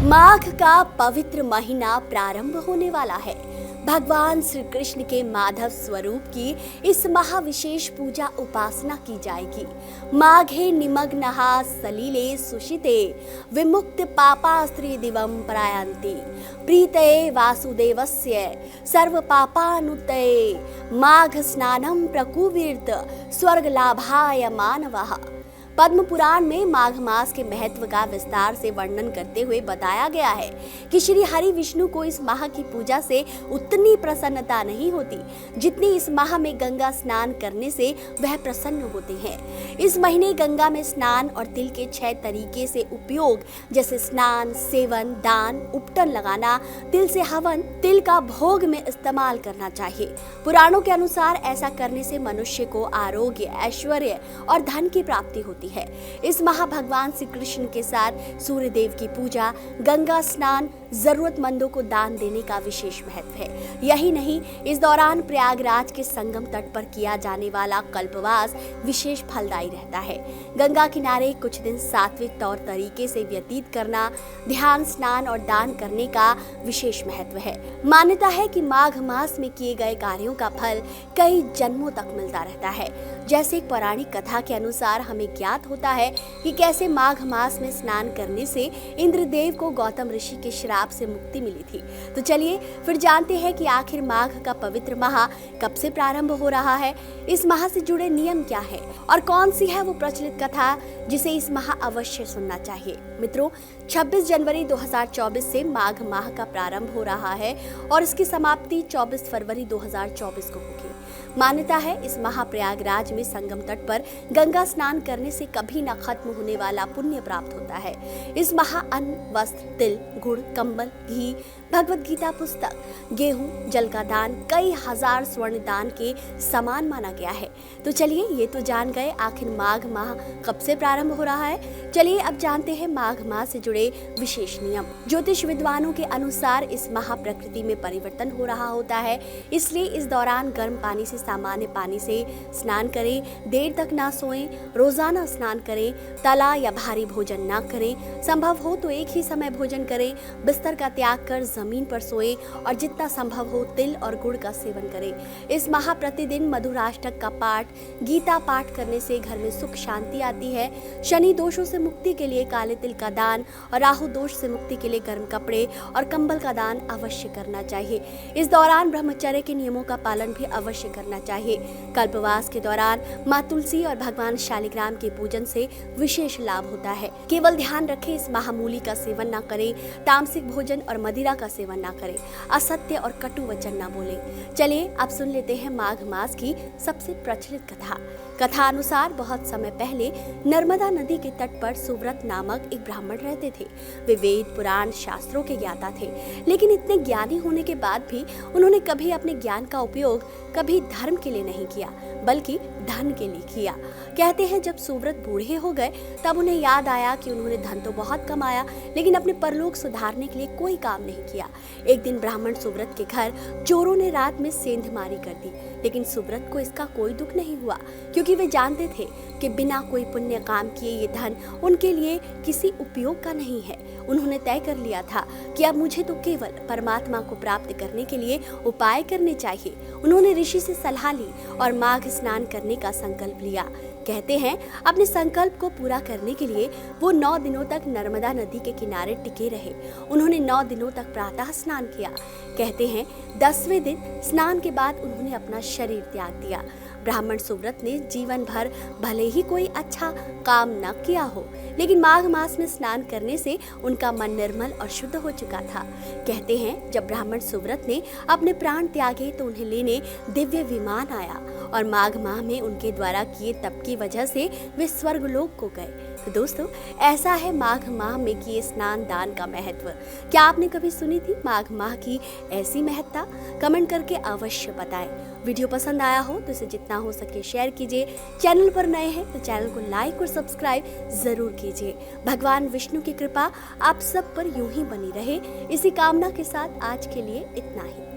माघ का पवित्र महीना प्रारंभ होने वाला है। भगवान श्री कृष्ण के माधव स्वरूप की इस महाविशेष पूजा उपासना की जाएगी। माघे निमग्नः सलिले सुशिते विमुक्त पापास्त्री दिवम प्रयान्ति प्रीतये वासुदेवस्य सर्व पापानुतये माघ स्नानं प्रकुर्वीत स्वर्ग लाभाय मानवः। पद्म पुराण में माघ मास के महत्व का विस्तार से वर्णन करते हुए बताया गया है कि श्री हरि विष्णु को इस माह की पूजा से उतनी प्रसन्नता नहीं होती जितनी इस माह में गंगा स्नान करने से वह प्रसन्न होते हैं। इस महीने गंगा में स्नान और तिल के 6 तरीके से उपयोग, जैसे स्नान, सेवन, दान, उपटन लगाना, तिल से हवन, तिल का भोग में इस्तेमाल करना चाहिए। पुराणों के अनुसार ऐसा करने से मनुष्य को आरोग्य, ऐश्वर्य और धन की प्राप्ति होती है। इस माह भगवान श्री कृष्ण के साथ सूर्य देव की पूजा, गंगा स्नान, जरूरतमंदों को दान देने का विशेष महत्व है। यही नहीं, इस दौरान प्रयागराज के संगम तट पर किया जाने वाला कल्पवास विशेष फलदायी रहता है। गंगा किनारे कुछ दिन सात्विक तौर तरीके से व्यतीत करना, ध्यान, स्नान और दान करने का विशेष महत्व है। मान्यता है कि माघ मास में किए गए कार्यों का फल कई जन्मों तक मिलता रहता है। जैसे एक पौराणिक कथा के अनुसार हमें ज्ञात होता है कि कैसे माघ मास में स्नान करने से इंद्रदेव को गौतम ऋषि के श्राप से मुक्ति मिली थी। तो चलिए फिर जानते हैं कि आखिर माघ का पवित्र माह कब से प्रारंभ हो रहा है, इस माह से जुड़े नियम क्या है और कौन सी है वो प्रचलित कथा जिसे इस माह अवश्य सुनना चाहिए। मित्रों, 26 जनवरी 2024 से माघ माह का प्रारंभ हो रहा है और इसकी समाप्ति 24 फरवरी 2024 को होगी। मान्यता है इस माह प्रयागराज में संगम तट पर गंगा स्नान करने से कभी न खत्म होने वाला पुण्य प्राप्त होता है। इस माह अन्न, वस्त्र, तिल, गुड़, कंबल, घी, भगवत गीता पुस्तक, गेहूं, जल का दान, कई हजार स्वर्ण दान के समान माना गया है। तो चलिए ये तो जान गए आखिर माघ माह कब से प्रारंभ हो रहा है। चलिए अब जानते हैं माघ माह से जुड़े विशेष नियम। ज्योतिष विद्वानों के अनुसार इस माह प्रकृति में परिवर्तन हो रहा होता है, इसलिए इस दौरान गर्म पानी से सामान्य पानी से स्नान करें, देर तक ना सोएं, रोजाना स्नान करें, तला या भारी भोजन ना करें, संभव हो तो एक ही समय भोजन करें, बिस्तर का त्याग कर जमीन पर सोएं और जितना संभव हो तिल और गुड़ का सेवन करें। इस माह प्रतिदिन मधुराष्टक का पाठ, गीता पाठ करने से घर में सुख शांति आती है। शनि दोषों से मुक्ति के लिए काले तिल का दान और राहु दोष से मुक्ति के लिए गर्म कपड़े और कंबल का दान अवश्य करना चाहिए। इस दौरान ब्रह्मचर्य के नियमों का पालन भी अवश्य करना चाहिए। कल्पवास के दौरान माँ तुलसी और भगवान शालिग्राम के पूजन से विशेष लाभ होता है। केवल ध्यान रखें इस महामूली का सेवन न करें, तामसिक भोजन और मदिरा का सेवन न करें, असत्य और कटु वचन न बोलें। चलिए अब सुन लेते हैं माघ मास की सबसे प्रचलित कथा। कथा अनुसार बहुत समय पहले नर्मदा नदी के तट पर सुव्रत नामक एक ब्राह्मण रहते थे। वे वेद, पुराण, शास्त्रों के ज्ञाता थे, लेकिन इतने ज्ञानी होने के बाद भी उन्होंने कभी अपने ज्ञान का उपयोग कभी धर्म के लिए नहीं किया, बल्कि धन के लिए किया। कहते हैं जब सुव्रत बूढ़े हो गए तब उन्हें याद आया कि उन्होंने धन तो बहुत कमाया, लेकिन अपने परलोक सुधारने के लिए कोई काम नहीं किया। एक दिन ब्राह्मण सुव्रत के घर चोरों ने रात में सेंधमारी कर दी, लेकिन सुव्रत को इसका कोई दुख नहीं हुआ, क्योंकि वे जानते थे कि बिना कोई पुण्य काम किए ये धन उनके लिए किसी उपयोग का नहीं है। उन्होंने तय कर लिया था कि अब मुझे तो केवल परमात्मा को प्राप्त करने के लिए उपाय करने चाहिए। उन्होंने ऋषि से सलाह ली और माघ स्नान करने का संकल्प लिया। कहते हैं अपने संकल्प को पूरा करने के लिए वो 9 दिनों तक नर्मदा नदी के किनारे टिके रहे। उन्होंने 9 दिनों तक प्रातः स्नान किया। कहते हैं 10वें दिन स्नान के बाद उन्होंने अपना शरीर त्याग दिया। ब्राह्मण सुव्रत ने जीवन भर भले ही कोई अच्छा काम न किया हो, लेकिन माघ मास में स्नान करने से उनका मन निर्मल और शुद्ध हो चुका था। कहते हैं जब ब्राह्मण सुव्रत ने अपने प्राण त्यागे तो उन्हें लेने दिव्य विमान आया और माघ माह में उनके द्वारा किए तप की वजह से वे स्वर्गलोक को गए। तो दोस्तों, ऐसा है माघ माह में किए स्नान दान का महत्व। क्या आपने कभी सुनी थी माघ माह की ऐसी महत्ता? कमेंट करके अवश्य बताएं। वीडियो पसंद आया हो तो इसे जितना हो सके शेयर कीजिए। चैनल पर नए हैं तो चैनल को लाइक और सब्सक्राइब जरूर कीजिए। भगवान विष्णु की कृपा आप सब पर यूं ही बनी रहे, इसी कामना के साथ आज के लिए इतना ही।